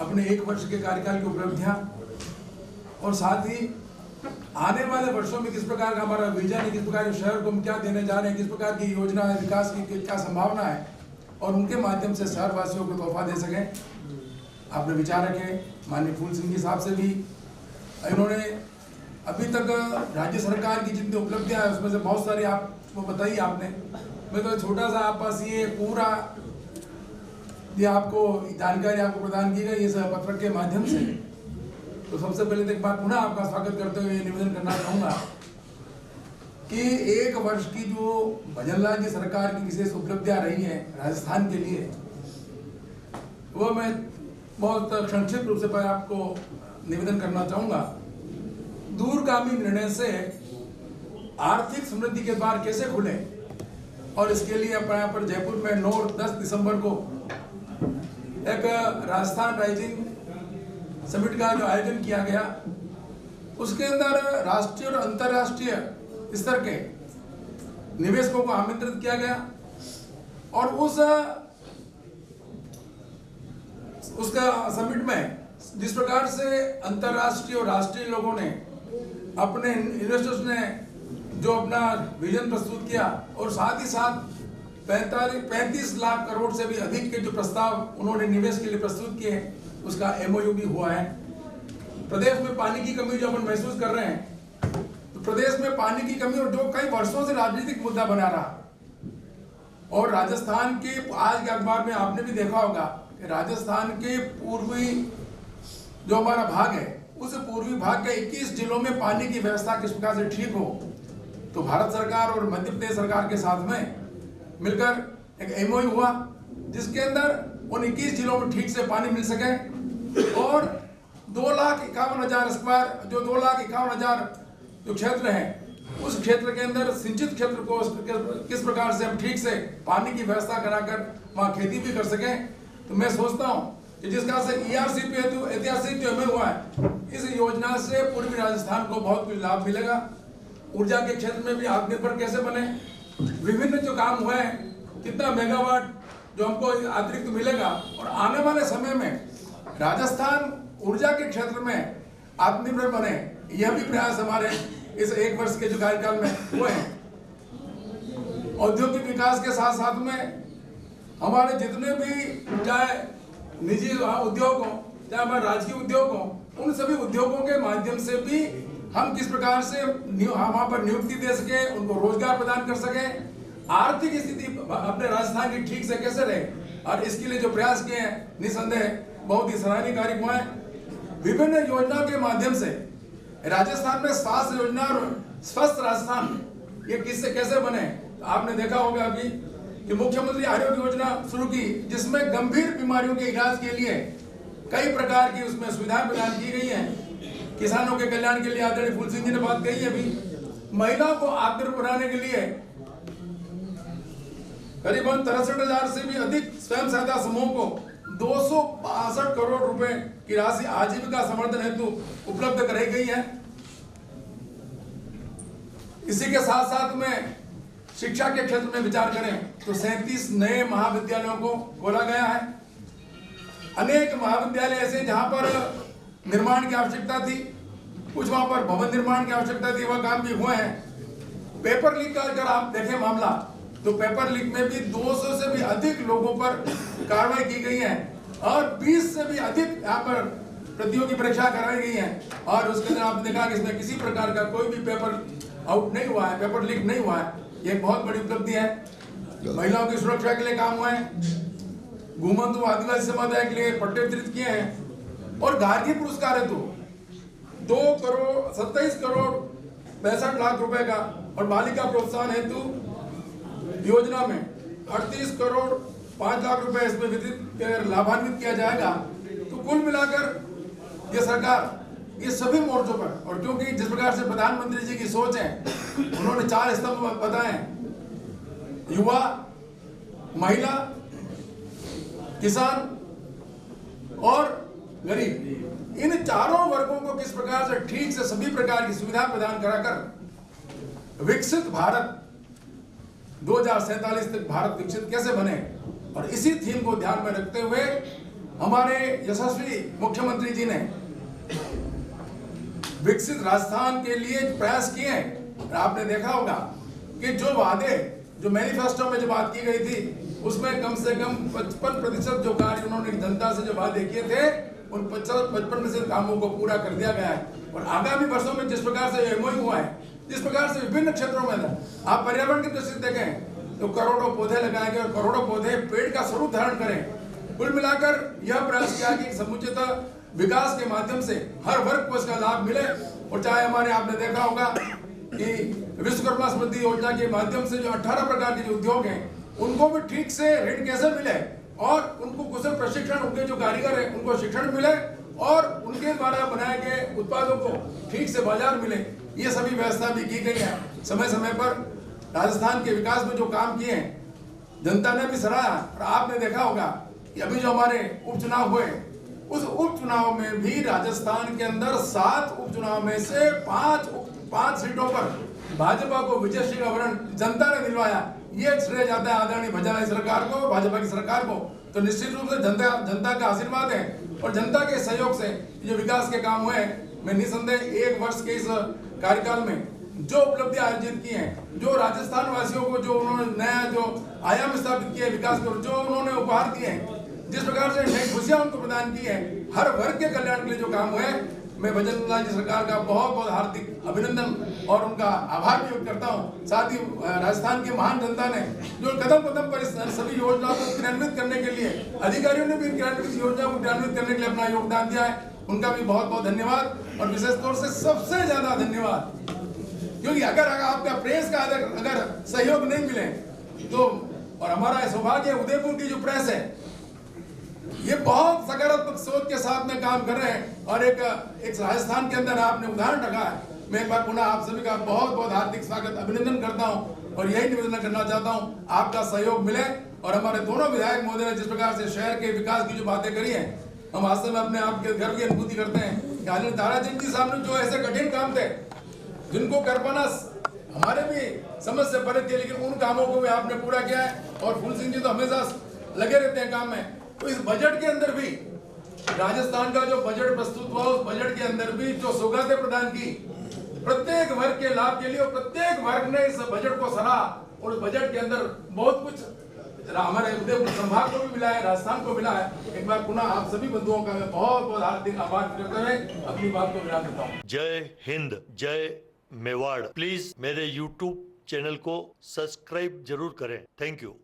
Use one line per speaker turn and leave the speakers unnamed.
अपने 1 वर्ष के कार्यकाल की उपलब्धियां और साथ ही आने वाले वर्षों में किस प्रकार का हमारा विजन है, किस प्रकार के शहर को हम क्या देने जा रहे हैं, किस प्रकार की योजना है, विकास की क्या संभावना है और उनके माध्यम से शहरवासियों को तोहफा दे सकें। आपने विचार रखे माननीय फूल सिंह जी साहब से भी, इन्होंने अभी तक राज्य सरकार की जितनी उपलब्धियां हैं उसमें से बहुत सारी आपको बताई आपने। मैं तो छोटा सा आप पास ये पूरा ये आपको जानकारी आपको प्रदान की गई इस पत्रक के माध्यम से। तो सबसे पहले तो एक बार पुनः आपका स्वागत करते हुए निवेदन करना चाहूँगा कि 1 वर्ष की जो भजनलाल जी सरकार की विशेष उपलब्धियां रही हैं राजस्थान के लिए, वो मैं बहुत संक्षिप्त रूप से पर आपको निवेदन करना चाहूँगा। दूरगामी निर्णय से आर्थिक समृद्धि के द्वार कैसे खुले और इसके लिए अपने यहाँ पर जयपुर में 9 और 10 दिसंबर को एक राजस्थान राइजिंग समिट का जो आयोजन किया गया, उसके अंदर राष्ट्रीय और अंतर्राष्ट्रीय स्तर के निवेशकों को आमंत्रित किया गया और उसका समिट में जिस प्रकार से अंतर्राष्ट्रीय और राष्ट्रीय लोगों ने अपने इन्वेस्टर्स ने जो अपना विजन प्रस्तुत किया और साथ ही साथ 35 लाख करोड़ से भी अधिक के जो प्रस्ताव उन्होंने निवेश के लिए प्रस्तुत किए, उसका MOU भी हुआ है। प्रदेश में पानी की कमी जो अपन महसूस कर रहे हैं, तो प्रदेश में पानी की कमी और जो कई वर्षों से राजनीतिक मुद्दा बना रहा और राजस्थान के आज के अखबार में आपने भी देखा होगा कि राजस्थान के पूर्वी जो हमारा भाग है उस पूर्वी भाग के 21 जिलों में पानी की व्यवस्था किस प्रकार से ठीक हो, तो भारत सरकार और मध्य प्रदेश सरकार के साथ में मिलकर एक MOU हुआ जिसके अंदर उन 21 जिलों में ठीक से पानी मिल सके और 2,51,000 स्क्वायर जो 2,51,000 जो क्षेत्र है उस क्षेत्र के अंदर सिंचित क्षेत्र को किस प्रकार से हम ठीक से पानी की व्यवस्था कराकर वहाँ खेती भी कर सकें। तो मैं सोचता हूँ कि जिस कारण से ERCP हेतु ऐतिहासिक जो MOU हुआ है, इस योजना से पूर्वी राजस्थान को बहुत कुछ लाभ मिलेगा। ऊर्जा के क्षेत्र में भी आत्मनिर्भर कैसे बने, विभिन्न जो काम हुए हैं, कितना मेगावाट जो हमको अतिरिक्त मिलेगा और आने वाले समय में राजस्थान ऊर्जा के क्षेत्र में आत्मनिर्भर बने, यह भी प्रयास हमारे इस 1 वर्ष के जो कार्यकाल में हुए हैं। औद्योगिक विकास के साथ साथ में हमारे जितने भी चाहे निजी उद्योग हो चाहे हमारे राजकीय उद्योग हो, उन सभी उद्योगों के माध्यम से भी हम किस प्रकार से वहाँ पर नियुक्ति दे सके, उनको रोजगार प्रदान कर सके, आर्थिक स्थिति अपने राजस्थान की ठीक से कैसे रहे और इसके लिए जो प्रयास किए हैं निसंदेह बहुत ही सराहनीय कार्य हुआ है। विभिन्न योजनाओं के माध्यम से राजस्थान में स्वास्थ्य योजना और स्वस्थ राजस्थान ये किससे कैसे बने, तो आपने देखा होगा अभी कि मुख्यमंत्री आरोग्य योजना शुरू की जिसमें गंभीर बीमारियों के इलाज के लिए कई प्रकार की उसमें सुविधाएं प्रदान की गई हैं। किसानों के कल्याण के लिए आदरणीय फूल सिंह जी ने बात कही है, अभी महिलाओं को आत्मनिर्भर बनाने के लिए करीबन 63,000 से भी अधिक स्वयं सहायता समूह को 262 करोड़ रुपए की राशि आजीविका समर्थन हेतु उपलब्ध कराई गई है। इसी के साथ साथ में शिक्षा के क्षेत्र में विचार करें तो 37 नए महाविद्यालयों को खोला गया है। अनेक महाविद्यालय ऐसे जहां पर निर्माण की आवश्यकता थी, कुछ वहां पर भवन निर्माण की आवश्यकता थी, वह काम भी हुए हैं। पेपर लीक का अगर आप देखें मामला, तो पेपर लीक में भी 200 से भी अधिक लोगों पर कार्रवाई की गई है और 20 से भी अधिक यहाँ पर प्रतियोगी परीक्षा कराई गई है और उसके अंदर आपने देखा कि इसमें किसी प्रकार का कोई भी पेपर आउट नहीं हुआ है, पेपर लीक नहीं हुआ है। ये बहुत बड़ी उपलब्धि है। महिलाओं की सुरक्षा के लिए काम हुआ है, घूमंतु आदिवासी समुदाय के लिए पट्टे वितरित किए हैं और गार्गी पुरस्कार हेतु 27 करोड़ 65 लाख रुपए का और बालिका प्रोत्साहन हेतु योजना में 38 करोड़ 5 लाख रुपए इसमें वितरित लाभान्वित किया जाएगा। तो कुल मिलाकर ये सरकार ये सभी मोर्चों पर, और क्योंकि जिस प्रकार से प्रधानमंत्री जी की सोच है, उन्होंने 4 स्तंभ बताए, युवा, महिला, किसान और गरीब, इन चारों वर्गों को किस प्रकार से ठीक से सभी प्रकार की सुविधा प्रदान कराकर विकसित भारत 2047 तक भारत विकसित कैसे बने, और इसी थीम को ध्यान में रखते हुए हमारे यशस्वी मुख्यमंत्री जी ने विकसित राजस्थान के लिए प्रयास किए हैं। आपने देखा होगा कि जो वादे, जो मैनिफेस्टो में जो बात की गई थी, उसमें कम से कम 55% जो कार्य उन्होंने जनता से जो वादे किए थे, उन 55% कामों को पूरा कर दिया गया है। और आगामी वर्षों में जिस प्रकार से एमओयू हुआ है, जिस प्रकार से विभिन्न क्षेत्रों में आप पर्यावरण की दृष्टि से देखें तो करोड़ों पौधे लगाए गए और करोड़ों पौधे पेड़ का स्वरूप धारण करें। कुल मिलाकर यह प्रयास किया कि समुचित विकास के माध्यम से हर वर्ग को इसका लाभ मिले। और चाहे हमारे, आपने देखा होगा कि विश्वकर्मा समृद्धि योजना के माध्यम से जो 18 प्रकार के जो उद्योग हैं, उनको भी ठीक से ऋण कैसे मिले और उनको कुशल प्रशिक्षण, उनके जो कारीगर हैं उनको शिक्षण मिले और उनके द्वारा बनाए गए उत्पादों को ठीक से बाजार मिले। ये सभी व्यवस्था भी की गई है। समय समय पर राजस्थान के विकास में जो काम किए हैं, जनता ने भी सराहा। और आपने देखा होगा कि अभी जो हमारे उपचुनाव हुए, उस उपचुनाव में भी राजस्थान के अंदर 7 उपचुनाव में से 5 सीटों पर भाजपा को विजय श्री अवरण जनता ने दिलवाया। ये श्रेय जाता है आदरणीय भाजपा सरकार को, भाजपा की सरकार को। तो निश्चित रूप से जनता का आशीर्वाद है और जनता के सहयोग से जो विकास के काम हुए, मैं निसंदेह 1 वर्ष के इस कार्यकाल में जो उपलब्धि अर्जित की हैं, जो राजस्थान वासियों को जो उन्होंने नया जो आयाम स्थापित किया विकास को, जो उन्होंने उपहार दिए हैं, जिस प्रकार से नई खुशियां उनको प्रदान की है, हर वर्ग के कल्याण के लिए जो काम हुए, मैं बजरंग लाल जी सरकार का बहुत बहुत हार्दिक अभिनंदन और उनका आभार भी व्यक्त करता हूं। साथ ही राजस्थान की महान जनता ने जो कदम कदम पर इस सभी योजनाओं को क्रियान्वित करने के लिए, अधिकारियों ने भी क्रियान्वित योजना को क्रियान्वित करने के लिए अपना योगदान दिया है, उनका भी बहुत बहुत धन्यवाद। और विशेष तौर से सबसे ज्यादा धन्यवाद, क्योंकि अगर आपका प्रेस का अगर सहयोग नहीं मिले तो, और हमारा सौभाग्य उदयपुर की जो प्रेस है ये बहुत सकारात्मक सोच के साथ में काम कर रहे हैं और एक राजस्थान के अंदर आपने उदाहरण रखा है। मैं एक बार पुनः आप सभी का बहुत बहुत हार्दिक स्वागत अभिनंदन करता हूं और यही निवेदन करना चाहता हूं, आपका सहयोग मिले। और हमारे दोनों विधायक महोदय ने जिस प्रकार से शहर के विकास की जो बातें करी है, हम वास्तव में अपने आप के गर्व की अनुभूति करते हैं कि आदरणीय ताराचंद जी सामने जो ऐसे कठिन काम थे जिनको कर पाना हमारे भी समझ से परे थे, लेकिन उन कामों को भी आपने पूरा किया है। और फूल सिंह जी तो हमेशा लगे रहते हैं काम में। तो इस बजट के अंदर भी राजस्थान का जो बजट प्रस्तुत हुआ, उस बजट के अंदर भी जो सौगातें प्रदान की प्रत्येक वर्ग के लाभ के लिए, और प्रत्येक वर्ग ने इस बजट को सराहा। और इस बजट के अंदर बहुत कुछ हमारे उदयपुर संभाग को भी मिला है, राजस्थान को मिला है। एक बार पुनः आप सभी बंधुओं का मैं बहुत बहुत हार्दिक आभार करते हुए अपनी बात को विराम देता हूँ।
जय हिंद, जय मेवाड़। प्लीज मेरे YouTube चैनल को सब्सक्राइब जरूर करें। Thank you.